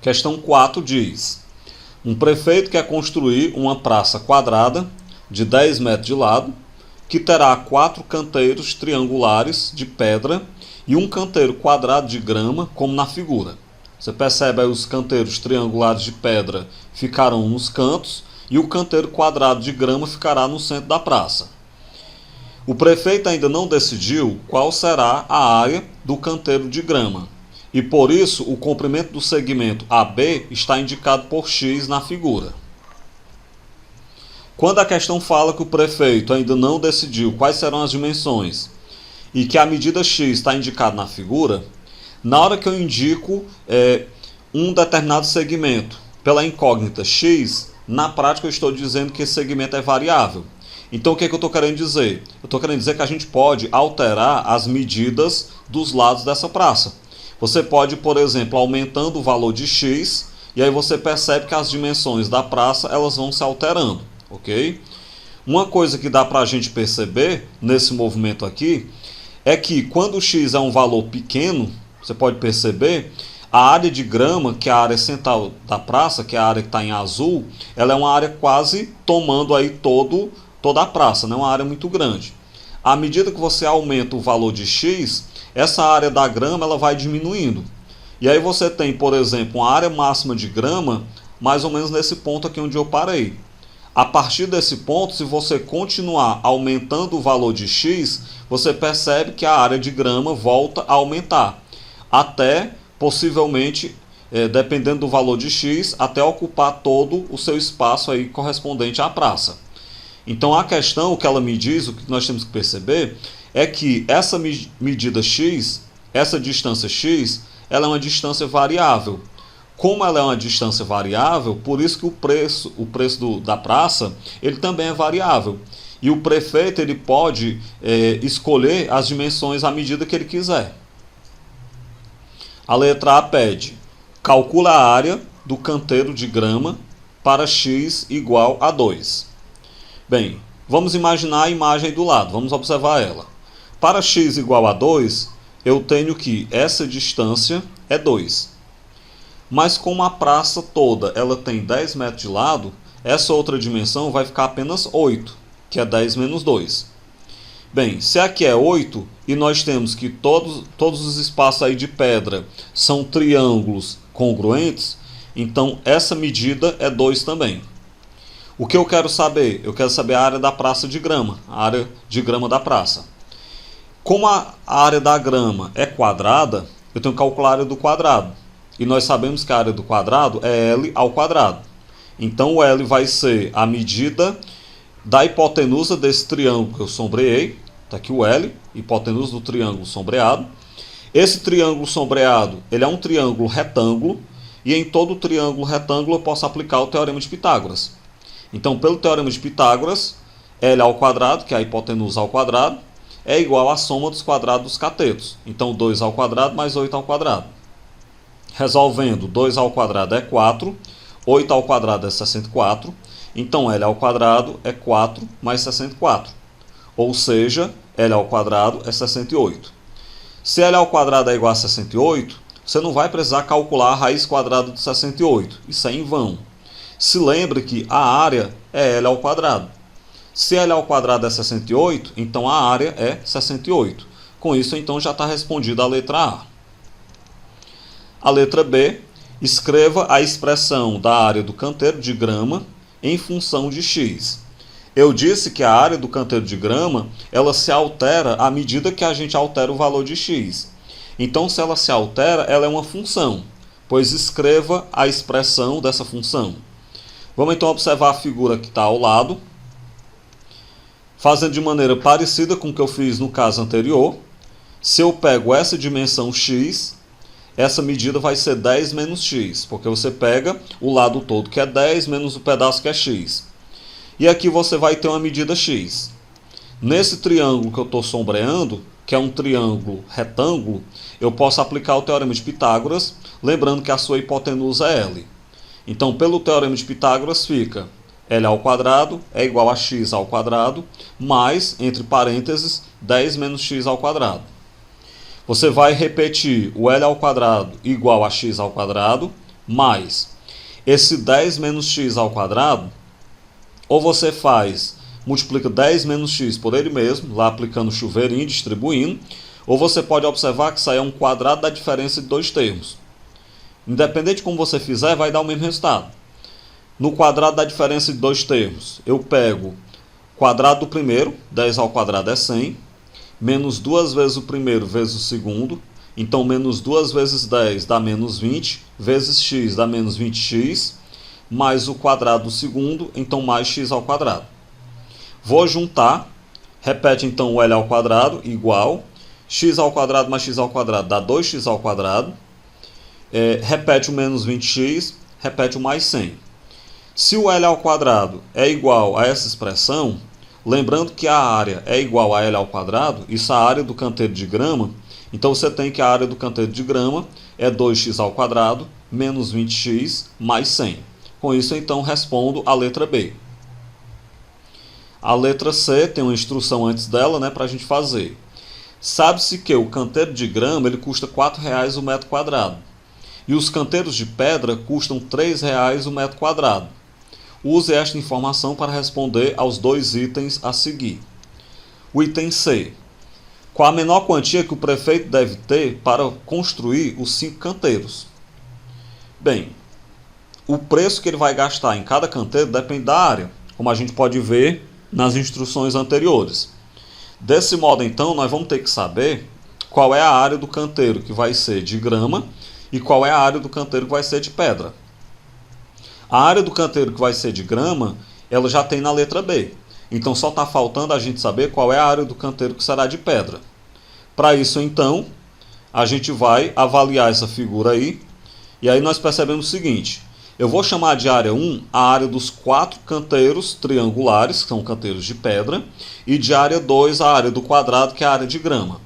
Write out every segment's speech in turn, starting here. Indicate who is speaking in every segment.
Speaker 1: Questão 4 diz: um prefeito quer construir uma praça quadrada de 10 metros de lado, que terá 4 canteiros triangulares de pedra e um canteiro quadrado de grama, como na figura. Você percebe aí os canteiros triangulares de pedra ficarão nos cantos e o canteiro quadrado de grama ficará no centro da praça. O prefeito ainda não decidiu qual será a área do canteiro de grama e por isso o comprimento do segmento AB está indicado por X na figura. Quando a questão fala que o prefeito ainda não decidiu quais serão as dimensões e que a medida X está indicada na figura, na hora que eu indico um determinado segmento pela incógnita X, na prática eu estou dizendo que esse segmento é variável. Então o que eu estou querendo dizer? Eu estou querendo dizer que a gente pode alterar as medidas dos lados dessa praça. Você pode, por exemplo, aumentando o valor de X, e aí você percebe que as dimensões da praça elas vão se alterando, ok? Uma coisa que dá para a gente perceber nesse movimento aqui é que quando o X é um valor pequeno, você pode perceber, a área de grama, que é a área central da praça, que é a área que está em azul, ela é uma área quase tomando aí toda a praça, não é uma área muito grande. À medida que você aumenta o valor de X, essa área da grama ela vai diminuindo. E aí você tem, por exemplo, uma área máxima de grama, mais ou menos nesse ponto aqui onde eu parei. A partir desse ponto, se você continuar aumentando o valor de X, você percebe que a área de grama volta a aumentar. Até, possivelmente, dependendo do valor de X, até ocupar todo o seu espaço aí correspondente à praça. Então a questão, o que ela me diz, o que nós temos que perceber, é que essa medida X, essa distância X, ela é uma distância variável. Como ela é uma distância variável, por isso que o preço da praça, ele também é variável. E o prefeito ele pode escolher as dimensões à medida que ele quiser. A letra A pede: calcula a área do canteiro de grama para X igual a 2. Bem, vamos imaginar a imagem do lado, vamos observar ela. Para X igual a 2, eu tenho que essa distância é 2. Mas como a praça toda ela tem 10 metros de lado, essa outra dimensão vai ficar apenas 8, que é 10 menos 2. Bem, se aqui é 8 e nós temos que todos os espaços aí de pedra são triângulos congruentes, então essa medida é 2 também. O que eu quero saber? Eu quero saber a área da praça de grama, a área de grama da praça. Como a área da grama é quadrada, eu tenho que calcular a área do quadrado. E nós sabemos que a área do quadrado é L ao quadrado. Então o L vai ser a medida da hipotenusa desse triângulo que eu sombreei. Está aqui o L, hipotenusa do triângulo sombreado. Esse triângulo sombreado ele é um triângulo retângulo. E em todo triângulo retângulo eu posso aplicar o teorema de Pitágoras. Então, pelo teorema de Pitágoras, L ao quadrado, que é a hipotenusa ao quadrado, é igual à soma dos quadrados dos catetos. Então, 2 ao quadrado mais 8 ao quadrado. Resolvendo, 2 ao quadrado é 4, 8 ao quadrado é 64. Então, L ao quadrado é 4 mais 64. Ou seja, L ao quadrado é 68. Se L ao quadrado é igual a 68, você não vai precisar calcular a raiz quadrada de 68. Isso é em vão. Se lembre que a área é L ao quadrado. Se L ao quadrado é 68, então a área é 68. Com isso, então, já está respondida a letra A. A letra B, escreva a expressão da área do canteiro de grama em função de X. Eu disse que a área do canteiro de grama, ela se altera à medida que a gente altera o valor de X. Então, se ela se altera, ela é uma função, pois escreva a expressão dessa função. Vamos então observar a figura que está ao lado. Fazendo de maneira parecida com o que eu fiz no caso anterior, se eu pego essa dimensão X, essa medida vai ser 10 menos X, porque você pega o lado todo que é 10 menos o pedaço que é X. E aqui você vai ter uma medida X. Nesse triângulo que eu estou sombreando, que é um triângulo retângulo, eu posso aplicar o teorema de Pitágoras, lembrando que a sua hipotenusa é L. Então, pelo teorema de Pitágoras fica L ao quadrado é igual a X ao quadrado, mais, entre parênteses, 10 menos X ao quadrado. Você vai repetir o L ao quadrado igual a X ao quadrado, mais esse 10 menos x ao quadrado, ou você multiplica 10 menos x por ele mesmo, lá aplicando o chuveirinho, distribuindo, ou você pode observar que isso aí é um quadrado da diferença de dois termos. Independente de como você fizer, vai dar o mesmo resultado. No quadrado da diferença de dois termos, eu pego o quadrado do primeiro, 10 ao quadrado é 100, menos 2 vezes o primeiro vezes o segundo, então menos 2 vezes 10 dá menos 20, vezes x dá menos 20x, mais o quadrado do segundo, então mais x ao quadrado. Vou juntar, repete então o L ao quadrado, igual, x ao quadrado mais x ao quadrado dá 2x ao quadrado, repete o menos 20x, repete o mais 100. Se o L ao quadrado é igual a essa expressão, lembrando que a área é igual a L ao quadrado, isso é a área do canteiro de grama, então você tem que a área do canteiro de grama é 2x ao quadrado menos 20x mais 100. Com isso, então, respondo a letra B. A letra C tem uma instrução antes dela, né, para a gente fazer. Sabe-se que o canteiro de grama ele custa R$ 4,00 o metro quadrado. E os canteiros de pedra custam R$ 3,00 o metro quadrado. Use esta informação para responder aos dois itens a seguir. O item C. Qual a menor quantia que o prefeito deve ter para construir os 5 canteiros? Bem, o preço que ele vai gastar em cada canteiro depende da área, como a gente pode ver nas instruções anteriores. Desse modo, então, nós vamos ter que saber qual é a área do canteiro que vai ser de grama e qual é a área do canteiro que vai ser de pedra. A área do canteiro que vai ser de grama, ela já tem na letra B. Então, só está faltando a gente saber qual é a área do canteiro que será de pedra. Para isso, então, a gente vai avaliar essa figura aí. E aí nós percebemos o seguinte. Eu vou chamar de área 1 a área dos 4 canteiros triangulares, que são canteiros de pedra, e de área 2 a área do quadrado, que é a área de grama.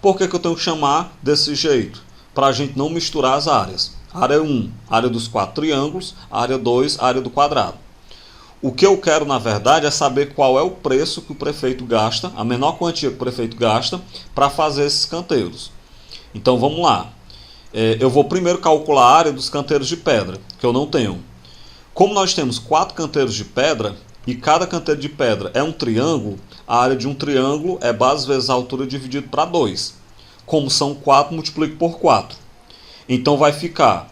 Speaker 1: Por que eu tenho que chamar desse jeito? Para a gente não misturar as áreas. Área 1, área dos 4 triângulos, área 2, área do quadrado. O que eu quero, na verdade, é saber qual é o preço que o prefeito gasta, a menor quantia que o prefeito gasta, para fazer esses canteiros. Então, vamos lá. Eu vou primeiro calcular a área dos canteiros de pedra, que eu não tenho. Como nós temos 4 canteiros de pedra, e cada canteiro de pedra é um triângulo, a área de um triângulo é base vezes a altura dividido para 2. Como são 4, multiplico por 4. Então vai ficar,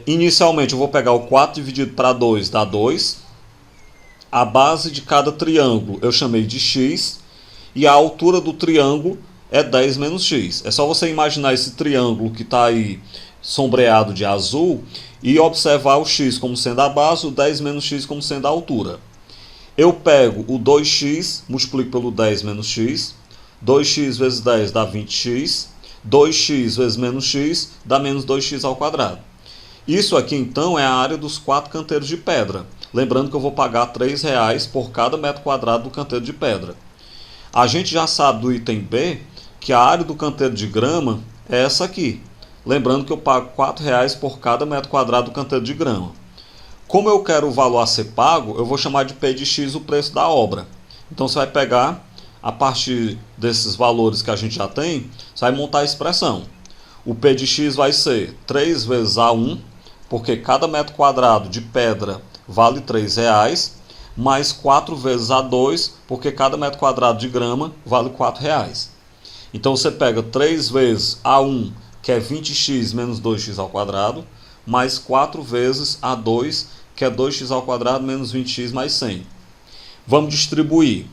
Speaker 1: inicialmente eu vou pegar o 4 dividido para 2, dá 2. A base de cada triângulo eu chamei de x, e a altura do triângulo é 10 menos x. É só você imaginar esse triângulo que está aí sombreado de azul e observar o x como sendo a base, o 10 menos x como sendo a altura. Eu pego o 2x, multiplico pelo 10 menos x, 2x vezes 10 dá 20x, 2x vezes menos x dá menos 2x ao quadrado. Isso aqui então é a área dos 4 canteiros de pedra. Lembrando que eu vou pagar R$ 3,00 por cada metro quadrado do canteiro de pedra. A gente já sabe do item B que a área do canteiro de grama é essa aqui. Lembrando que eu pago R$ 4,00 por cada metro quadrado do canteiro de grama. Como eu quero o valor a ser pago, eu vou chamar de P de X o preço da obra. Então você vai pegar, a partir desses valores que a gente já tem, você vai montar a expressão. O P de X vai ser 3 vezes A1, porque cada metro quadrado de pedra vale R$ 3,00, mais 4 vezes A2, porque cada metro quadrado de grama vale R$ 4,00. Então você pega 3 vezes A1, que é 20x menos 2x ao quadrado, mais 4 vezes A2, que é 2x ao quadrado menos 20x mais 100. Vamos distribuir.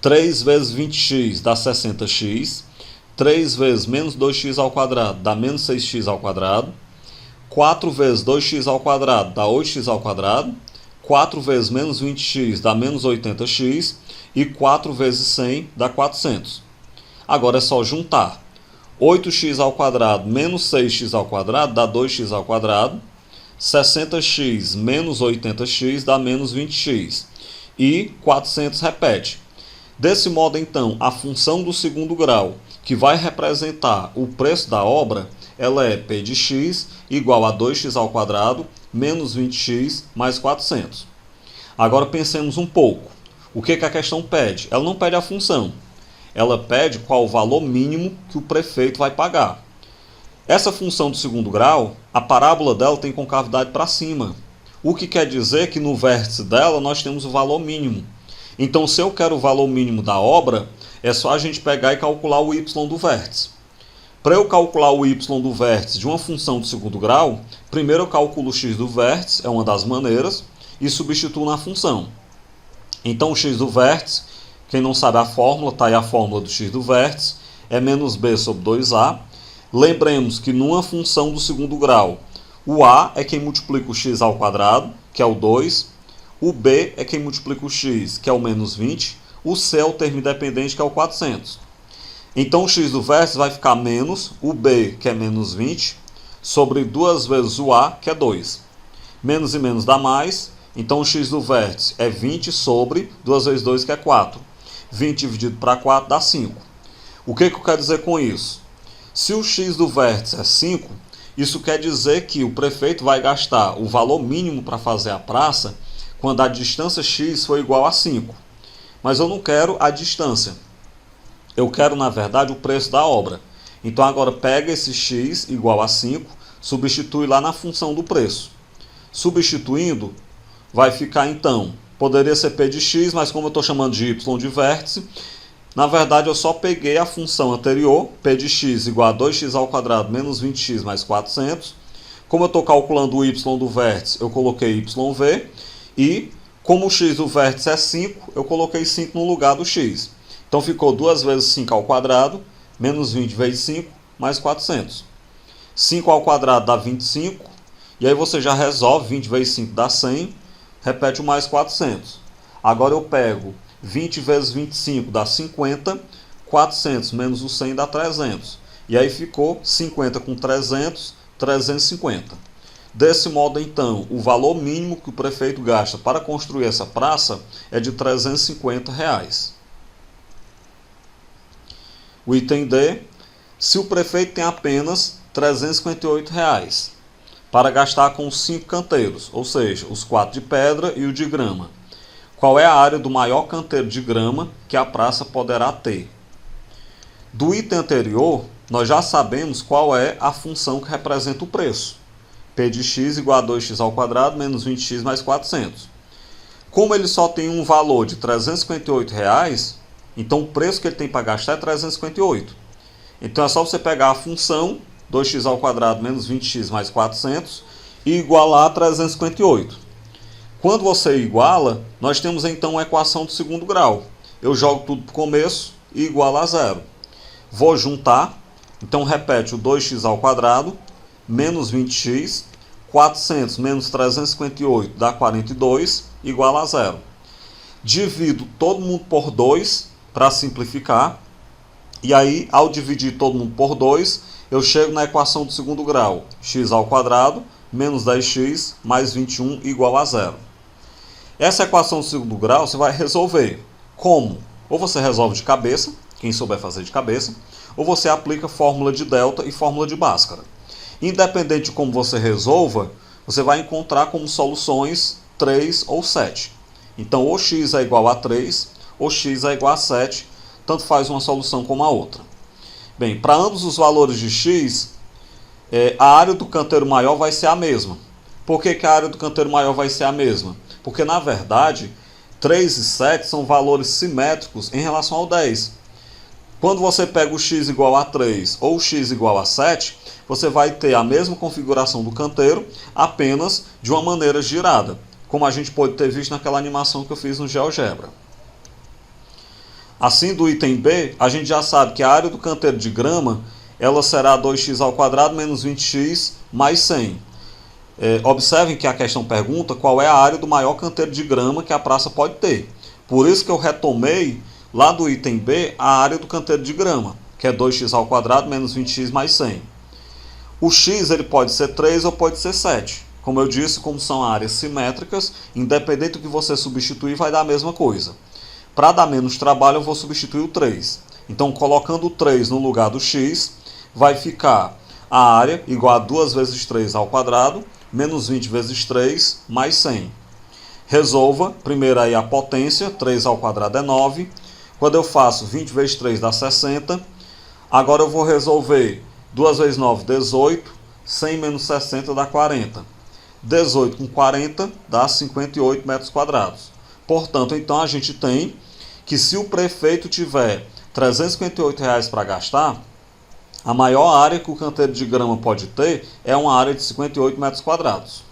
Speaker 1: 3 vezes 20x dá 60x, 3 vezes menos 2x ao quadrado dá menos 6x ao quadrado, 4 vezes 2x ao quadrado dá 8x ao quadrado, 4 vezes menos 20x dá menos 80x, e 4 vezes 100 dá 400. Agora é só juntar. 8x ao quadrado menos 6x ao quadrado dá 2x ao quadrado, 60x menos 80x dá menos 20x, e 400 repete. Desse modo, então, a função do segundo grau, que vai representar o preço da obra, ela é P de x igual a 2x ao quadrado menos 20x mais 400. Agora pensemos um pouco. O que a questão pede? Ela não pede a função. Ela pede qual o valor mínimo que o prefeito vai pagar. Essa função do segundo grau, a parábola dela tem concavidade para cima, o que quer dizer que no vértice dela nós temos o valor mínimo. Então, se eu quero o valor mínimo da obra, é só a gente pegar e calcular o y do vértice. Para eu calcular o y do vértice de uma função do segundo grau, primeiro eu calculo o x do vértice, é uma das maneiras, e substituo na função. Então, o x do vértice, quem não sabe a fórmula, está aí a fórmula do x do vértice, é menos b sobre 2a. Lembremos que numa função do segundo grau, o a é quem multiplica o x ao quadrado, que é o 2, o b é quem multiplica o x, que é o menos 20, o c é o termo independente, que é o 400. Então, o x do vértice vai ficar menos o b, que é menos 20, sobre 2 vezes o a, que é 2. Menos e menos dá mais, então o x do vértice é 20 sobre 2 vezes 2, que é 4. 20 dividido para 4 dá 5. O que eu quero dizer com isso? Se o x do vértice é 5, isso quer dizer que o prefeito vai gastar o valor mínimo para fazer a praça quando a distância x for igual a 5. Mas eu não quero a distância. Eu quero, na verdade, o preço da obra. Então, agora pega esse x igual a 5, substitui lá na função do preço. Substituindo, vai ficar, então, poderia ser p de x, mas como eu estou chamando de y de vértice, na verdade, eu só peguei a função anterior, p de x igual a 2x ao quadrado menos 20x mais 400. Como eu estou calculando o y do vértice, eu coloquei yv. E, como o x do vértice é 5, eu coloquei 5 no lugar do x. Então, ficou 2 vezes 5 ao quadrado, menos 20 vezes 5, mais 400. 5 ao quadrado dá 25. E aí você já resolve, 20 vezes 5 dá 100. Repete o mais 400. Agora eu pego 20 vezes 25 dá 50. 400 menos o 100 dá 300. E aí ficou 50 com 300, 350. Desse modo, então, o valor mínimo que o prefeito gasta para construir essa praça é de R$ 350. O item D, se o prefeito tem apenas R$ 358 para gastar com os 5 canteiros, ou seja, os 4 de pedra e o de grama, qual é a área do maior canteiro de grama que a praça poderá ter? Do item anterior, nós já sabemos qual é a função que representa o preço. P de x igual a 2x ao quadrado menos 20x mais 400. Como ele só tem um valor de R$ 358, então o preço que ele tem para gastar é 358. Então é só você pegar a função 2x ao quadrado menos 20x mais 400 e igualar a 358. Quando você iguala, nós temos então uma equação do segundo grau. Eu jogo tudo para o começo e igualo a zero. Vou juntar, então repete o 2x ao quadrado menos 20x, 400 menos 358 dá 42, igual a zero. Divido todo mundo por 2 para simplificar. E aí, ao dividir todo mundo por 2, eu chego na equação do segundo grau. X ao quadrado menos 10x mais 21 igual a zero. Essa equação do segundo grau você vai resolver como? Ou você resolve de cabeça, quem souber fazer de cabeça, ou você aplica fórmula de delta e fórmula de Bhaskara. Independente de como você resolva, você vai encontrar como soluções 3 ou 7. Então, ou x é igual a 3, ou x é igual a 7, tanto faz uma solução como a outra. Bem, para ambos os valores de x, a área do canteiro maior vai ser a mesma. Por que a área do canteiro maior vai ser a mesma? Porque, na verdade, 3 e 7 são valores simétricos em relação ao 10. Quando você pega o x igual a 3 ou o x igual a 7, você vai ter a mesma configuração do canteiro, apenas de uma maneira girada, como a gente pode ter visto naquela animação que eu fiz no GeoGebra. Assim, do item B, a gente já sabe que a área do canteiro de grama ela será 2x ao quadrado menos 20x mais 100. Observem que a questão pergunta qual é a área do maior canteiro de grama que a praça pode ter. Por isso que eu retomei lá do item B a área do canteiro de grama, que é 2x ao quadrado menos 20x mais 100. O x ele pode ser 3 ou pode ser 7. Como eu disse, como são áreas simétricas, independente do que você substituir, vai dar a mesma coisa. Para dar menos trabalho, eu vou substituir o 3. Então, colocando o 3 no lugar do x, vai ficar a área igual a 2 vezes 3 ao quadrado, menos 20 vezes 3, mais 100. Resolva, primeiro aí a potência, 3 ao quadrado é 9. Quando eu faço 20 vezes 3 dá 60. Agora eu vou resolver 2 vezes 9, 18. 100 menos 60 dá 40. 18 com 40 dá 58 metros quadrados. Portanto, então a gente tem que se o prefeito tiver R$ 358 para gastar, a maior área que o canteiro de grama pode ter é uma área de 58 metros quadrados.